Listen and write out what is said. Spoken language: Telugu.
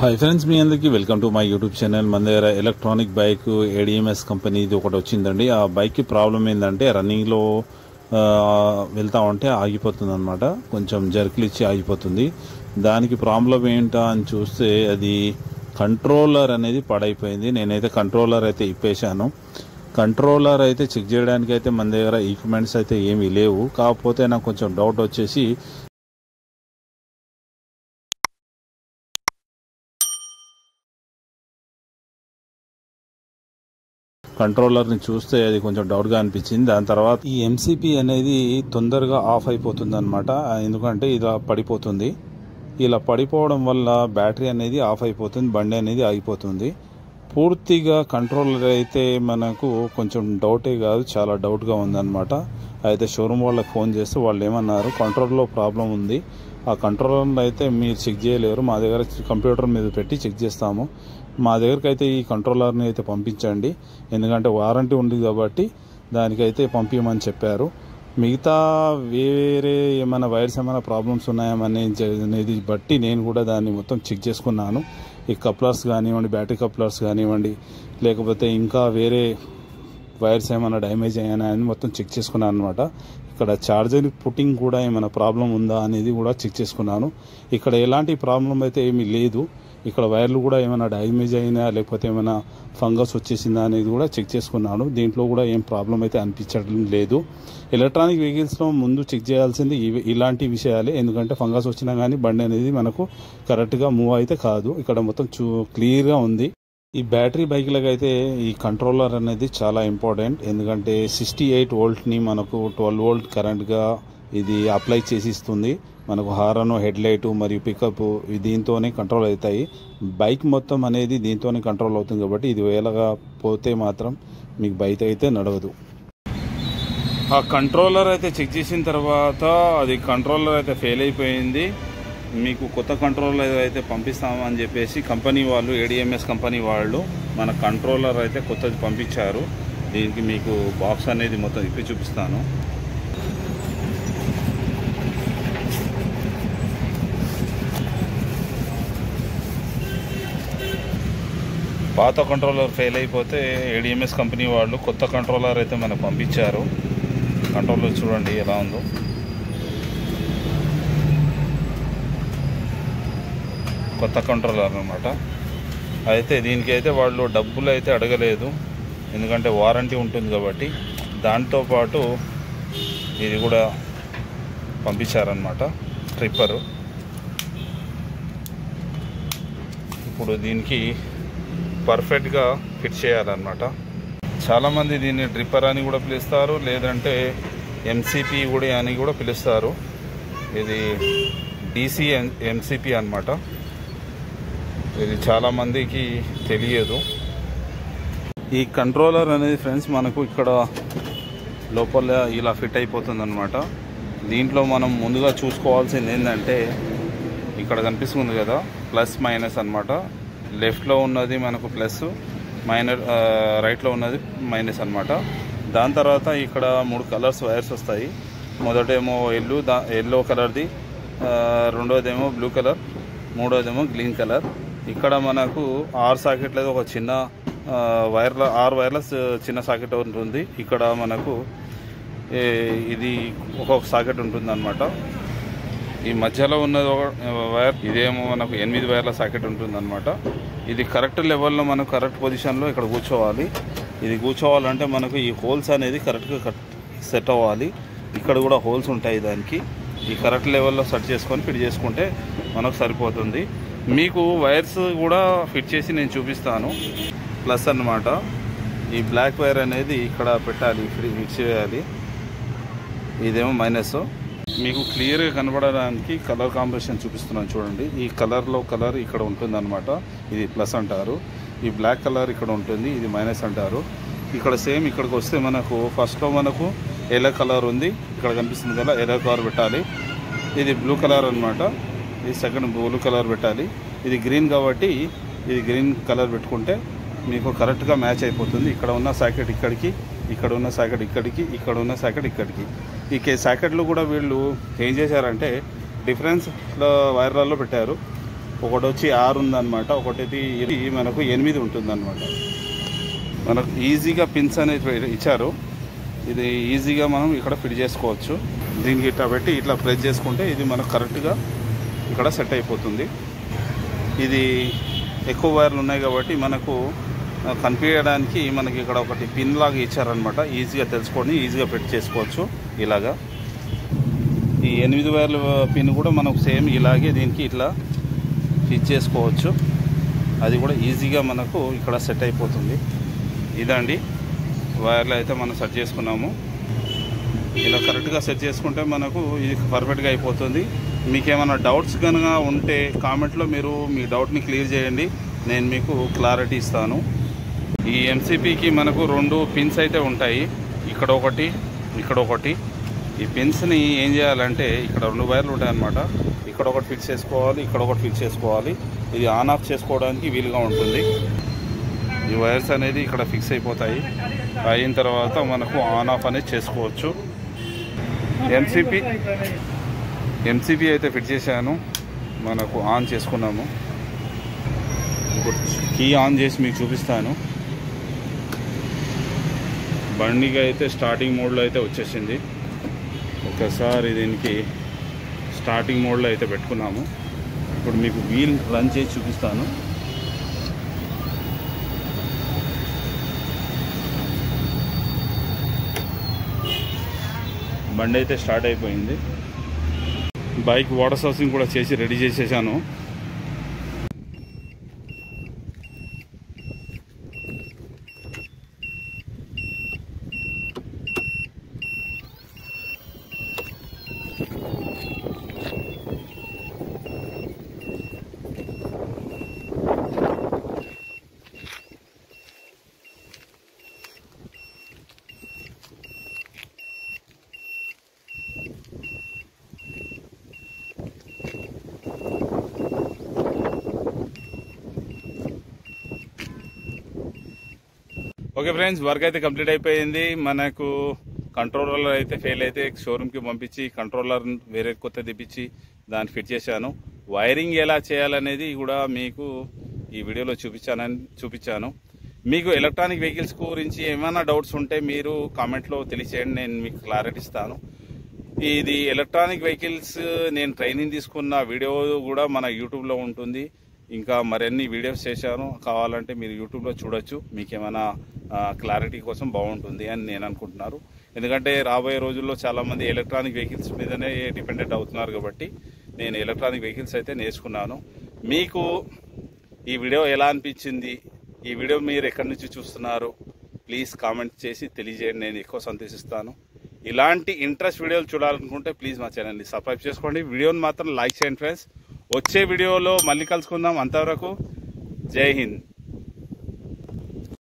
హాయ్ ఫ్రెండ్స్, మీ అందరికీ welcome to my YouTube channel. మన దగ్గర ఎలక్ట్రానిక్ బైక్ ADMS కంపెనీది ఒకటి వచ్చిందండి. ఆ బైక్కి ప్రాబ్లం ఏంటంటే రన్నింగ్లో వెళ్తా ఉంటే ఆగిపోతుంది అనమాట. కొంచెం జర్కులు ఇచ్చి ఆగిపోతుంది. దానికి ప్రాబ్లం ఏంటా అని చూస్తే అది కంట్రోలర్ అనేది పాడైపోయింది. నేనైతే కంట్రోలర్ అయితే ఇప్పేశాను. కంట్రోలర్ అయితే చెక్ చేయడానికి అయితే మన దగ్గర ఈక్విప్మెంట్స్ అయితే ఏమీ లేవు. కాకపోతే నాకు కొంచెం డౌట్ వచ్చేసి కంట్రోలర్ని చూస్తే అది కొంచెం డౌట్గా అనిపించింది. దాని తర్వాత ఈ MCP అనేది తొందరగా ఆఫ్ అయిపోతుంది అనమాట. ఎందుకంటే ఇలా పడిపోతుంది. ఇలా పడిపోవడం వల్ల బ్యాటరీ అనేది ఆఫ్ అయిపోతుంది, బండి అనేది ఆగిపోతుంది. పూర్తిగా కంట్రోలర్ అయితే మనకు కొంచెం డౌటే కాదు, చాలా డౌట్గా ఉందన్నమాట. అయితే షోరూమ్ వాళ్ళకి ఫోన్ చేస్తే వాళ్ళు ఏమన్నారు, కంట్రోల్లో ప్రాబ్లం ఉంది, ఆ కంట్రోలర్ అయితే మీరు చెక్ చేయలేరు, మా దగ్గర కంప్యూటర్ మీద పెట్టి చెక్ చేస్తాము, మా దగ్గరికి అయితే ఈ కంట్రోలర్ని అయితే పంపించండి, ఎందుకంటే వారంటీ ఉంది కాబట్టి దానికైతే పంపించమని చెప్పారు. మిగతా వేరే ఏమైనా వైర్స్ ఏమైనా ప్రాబ్లమ్స్ ఉన్నాయనేది బట్టి నేను కూడా దాన్ని మొత్తం చెక్ చేసుకున్నాను. ఈ కప్లర్స్ కానివ్వండి, బ్యాటరీ కప్లర్స్ కానివ్వండి, లేకపోతే ఇంకా వేరే వైర్స్ ఏమైనా డ్యామేజ్ అయ్యాయని మొత్తం చెక్ చేసుకున్నాను అనమాట. ఇక్కడ ఛార్జర్ పుట్టింగ్ కూడా ఏమైనా ప్రాబ్లం ఉందా అనేది కూడా చెక్ చేసుకున్నాను. ఇక్కడ ఎలాంటి ప్రాబ్లం అయితే ఏమీ లేదు. ఇక్కడ వైర్లు కూడా ఏమైనా డ్యామేజ్ అయినా లేకపోతే ఏమైనా ఫంగస్ వచ్చేసిందా అనేది కూడా చెక్ చేసుకున్నాను. దీంట్లో కూడా ఏం ప్రాబ్లం అయితే అనిపించడం లేదు. ఎలక్ట్రానిక్ వెహికల్స్లో ముందు చెక్ చేయాల్సింది ఇలాంటి విషయాలే, ఎందుకంటే ఫంగస్ వచ్చినా కానీ బండి అనేది మనకు కరెక్ట్గా మూవ్ అయితే కాదు. ఇక్కడ మొత్తం క్లియర్గా ఉంది. ఈ బ్యాటరీ బైక్లకు అయితే ఈ కంట్రోలర్ అనేది చాలా ఇంపార్టెంట్, ఎందుకంటే 68 వోల్ట్ని మనకు 12 వోల్ట్ కరెంట్గా ఇది అప్లై చేసి ఇస్తుంది. మనకు హారన్, హెడ్ లైట్ మరియు పికప్ దీంతోనే కంట్రోల్ అవుతాయి. బైక్ మొత్తం అనేది దీంతోనే కంట్రోల్ అవుతుంది కాబట్టి ఇది వేలగా పోతే మాత్రం మీకు బైక్ అయితే నడవదు. ఆ కంట్రోలర్ అయితే చెక్ చేసిన తర్వాత అది కంట్రోలర్ అయితే ఫెయిల్ అయిపోయింది. మీకు కొత్త కంట్రోలర్ అయితే పంపిస్తామని చెప్పేసి కంపెనీ వాళ్ళు, ADMS కంపెనీ వాళ్ళు మన కంట్రోలర్ అయితే కొత్తది పంపించారు. దీనికి మీకు బాక్స్ అనేది మొత్తం ఇప్పి చూపిస్తాను. పాత కంట్రోలర్ ఫెయిల్ అయిపోతే ADMS కంపెనీ వాళ్ళు కొత్త కంట్రోలర్ అయితే మనకు పంపించారు. కంట్రోలర్ చూడండి ఎలా ఉందో. కొత్త కంట్రోలర్ అన్నమాట. అయితే దీనికి అయితే వాళ్ళు డబ్బులు అయితే అడగలేదు, ఎందుకంటే వారంటీ ఉంటుంది కాబట్టి. దాంతోపాటు ఇది కూడా పంపించారనమాట, ట్రిప్పరు. ఇప్పుడు దీనికి పర్ఫెక్ట్గా ఫిట్ చేయాలన్నమాట. చాలామంది దీన్ని డ్రిప్పర్ అని కూడా పిలుస్తారు, లేదంటే MCP కూడా అని కూడా పిలుస్తారు. ఇది DC MCP అన్నమాట. ఇది చాలామందికి తెలియదు. ఈ కంట్రోలర్ అనేది ఫ్రెండ్స్ మనకు ఇక్కడ లోపల ఇలా ఫిట్ అయిపోతుంది అనమాట. దీంట్లో మనం ముందుగా చూసుకోవాల్సింది ఏంటంటే ఇక్కడ కనిపిస్తుంది కదా, ప్లస్ మైనస్ అనమాట. లెఫ్ట్లో ఉన్నది మనకు ప్లస్, రైట్లో ఉన్నది మైనస్ అనమాట. దాని తర్వాత ఇక్కడ 3 కలర్స్ వైర్స్ వస్తాయి. మొదటేమో ఎల్లో కలర్ది, రెండోదేమో బ్లూ కలర్, మూడోదేమో గ్రీన్ కలర్. ఇక్కడ మనకు 6 సాకెట్లది ఒక చిన్న 6 వైర్లెస్ చిన్న సాకెట్ ఉంటుంది. ఇక్కడ మనకు ఇది ఒక్కొక్క సాకెట్ ఉంటుంది అనమాట. ఈ మధ్యలో ఉన్నది ఒక వైర్, ఇదేమో మనకు 8 వైర్ల సాకెట్ ఉంటుంది అనమాట. ఇది కరెక్ట్ లెవెల్లో మనం కరెక్ట్ పొజిషన్లో ఇక్కడ కూర్చోవాలి. ఇది కూర్చోవాలంటే మనకు ఈ హోల్స్ అనేది కరెక్ట్గా సెట్ అవ్వాలి. ఇక్కడ కూడా హోల్స్ ఉంటాయి దానికి. ఈ కరెక్ట్ లెవెల్లో సెట్ చేసుకొని ఫిట్ చేసుకుంటే మనకు సరిపోతుంది. మీకు వైర్స్ కూడా ఫిట్ చేసి నేను చూపిస్తాను. ప్లస్ అన్నమాట. ఈ బ్లాక్ వైర్ అనేది ఇక్కడ పెట్టాలి, ఫిక్స్ చేయాలి. ఇదేమో మైనస్. మీకు క్లియర్గా కనబడడానికి కలర్ కాంబినేషన్ చూపిస్తున్నాను చూడండి. ఈ కలర్లో కలర్ ఇక్కడ ఉంటుంది అనమాట, ఇది ప్లస్ అంటారు. ఈ బ్లాక్ కలర్ ఇక్కడ ఉంటుంది, ఇది మైనస్ అంటారు. ఇక్కడ సేమ్ ఇక్కడికి వస్తే మనకు ఫస్ట్లో మనకు ఎల్లో కలర్ ఉంది, ఇక్కడ కనిపిస్తుంది కదా, ఎల్లో కలర్ పెట్టాలి. ఇది బ్లూ కలర్ అనమాట, ఇది సెకండ్ బ్లూ కలర్ పెట్టాలి. ఇది గ్రీన్ కాబట్టి ఇది గ్రీన్ కలర్ పెట్టుకుంటే మీకు కరెక్ట్గా మ్యాచ్ అయిపోతుంది. ఇక్కడ ఉన్న సాకెట్ ఇక్కడికి, ఇక్కడ ఉన్న సాకెట్ ఇక్కడికి, ఇక్కడ ఉన్న సాకెట్ ఇక్కడికి. ఈ సాకెట్లు కూడా వీళ్ళు ఏం చేశారంటే డిఫరెన్స్ వైర్లలో పెట్టారు. ఒకటి వచ్చి 6 ఉందన్నమాట, ఒకటి ఇది మనకు 8 ఉంటుందన్నమాట. మనకు ఈజీగా పిన్స్ అనేది ఇచ్చారు. ఇది ఈజీగా మనం ఇక్కడ ఫిట్ చేసుకోవచ్చు. దీనికి ఇట్లా పెట్టి ఇట్లా ప్రెస్ చేసుకుంటే ఇది మనకు కరెక్ట్గా ఇక్కడ సెట్ అయిపోతుంది. ఇది ఎక్కువ వైర్లు ఉన్నాయి కాబట్టి మనకు కనిపించడానికి మనకి ఇక్కడ ఒకటి పిన్ లాగా ఇచ్చారనమాట. ఈజీగా తెలుసుకొని ఈజీగా ఫిట్ చేసుకోవచ్చు. ఇలాగా ఈ 8 వైర్ల పిన్ కూడా మనకు సేమ్ ఇలాగే దీనికి ఇట్లా ఫిట్ చేసుకోవచ్చు. అది కూడా ఈజీగా మనకు ఇక్కడ సెట్ అయిపోతుంది. ఇదండి వైర్లు అయితే మనం సెట్ చేసుకున్నాము. ఇలా కరెక్ట్గా సెట్ చేసుకుంటే మనకు ఇది పర్ఫెక్ట్గా అయిపోతుంది. మీకు ఏమైనా డౌట్స్ కనుక ఉంటే కామెంట్లో మీరు మీ డౌట్ని క్లియర్ చేయండి, నేను మీకు క్లారిటీ ఇస్తాను. ఈ ఎంసీపీకి మనకు 2 పిన్స్ అయితే ఉంటాయి, ఇక్కడ ఒకటి ఇక్కడ ఒకటి. ఈ పిన్స్ని ఏం చేయాలంటే ఇక్కడ 2 వైర్లు ఉంటాయన్నమాట. ఇక్కడ ఒకటి ఫిక్స్ చేసుకోవాలి, ఇక్కడ ఒకటి ఫిక్స్ చేసుకోవాలి. ఇది ఆన్ ఆఫ్ చేసుకోవడానికి వీలుగా ఉంటుంది. ఈ వైర్స్ అనేది ఇక్కడ ఫిక్స్ అయిపోతాయి. అయిన తర్వాత మనకు ఆన్ ఆఫ్ అనేది చేసుకోవచ్చు. ఎంసీపీ అయితే ఫిట్ చేశాను, మనకు ఆన్ చేసుకున్నాము. ఇప్పుడు కీ ఆన్ చేసి మీకు చూపిస్తాను. బండిగా అయితే స్టార్టింగ్ మోడ్లో అయితే వచ్చేసింది. ఒకసారి దీనికి స్టార్టింగ్ మోడ్లో అయితే పెట్టుకున్నాము. ఇప్పుడు మీకు వీల్ రన్ చేసి చూపిస్తాను. బండి అయితే స్టార్ట్ అయిపోయింది. బైక్ వాటర్ సోర్సింగ్ కూడా చేసి రెడీ చేసేసాను. ఓకే ఫ్రెండ్స్, వర్క్ అయితే కంప్లీట్ అయిపోయింది. మనకు కంట్రోలర్ అయితే ఫెయిల్ అయితే షోరూమ్కి పంపించి కంట్రోలర్ వేరే కొత్త తెప్పించి దాన్ని ఫిట్ చేశాను. వైరింగ్ ఎలా చేయాలనేది కూడా మీకు ఈ వీడియోలో చూపించాను. మీకు ఎలక్ట్రానిక్ వెహికల్స్ గురించి ఏమైనా డౌట్స్ ఉంటే మీరు కామెంట్లో తెలియచేయండి, నేను మీకు క్లారిటీ ఇస్తాను. ఇది ఎలక్ట్రానిక్ వెహికల్స్ నేను ట్రైనింగ్ తీసుకున్న వీడియో కూడా మన యూట్యూబ్లో ఉంటుంది. ఇంకా మరిన్ని వీడియోస్ చేశాను, కావాలంటే మీరు యూట్యూబ్లో చూడొచ్చు. మీకు ఏమైనా క్లారిటీ కోసం బాగుంటుంది అని నేను అనుకుంటున్నాను. ఎందుకంటే రాబోయే రోజుల్లో చాలామంది ఎలక్ట్రానిక్ వెహికల్స్ మీదనే డిపెండెంట్ అవుతున్నారు కాబట్టి నేను ఎలక్ట్రానిక్ వెహికల్స్ అయితే నేర్చుకున్నాను. మీకు ఈ వీడియో ఎలా అనిపించింది, ఈ వీడియో మీరు ఎక్కడి నుంచి చూస్తున్నారు, ప్లీజ్ కామెంట్ చేసి తెలియజేయండి, నేను ఎక్కువ సంతోషిస్తాను. ఇలాంటి ఇంట్రెస్ట్ వీడియోలు చూడాలనుకుంటే ప్లీజ్ మా ఛానల్ని సబ్స్క్రైబ్ చేసుకోండి. వీడియోని మాత్రం లైక్ చేయండి ఫ్రెండ్స్. వచ్చే వీడియోలో మళ్ళీ కలుసుకుందాం. అంతవరకు జై హింద్.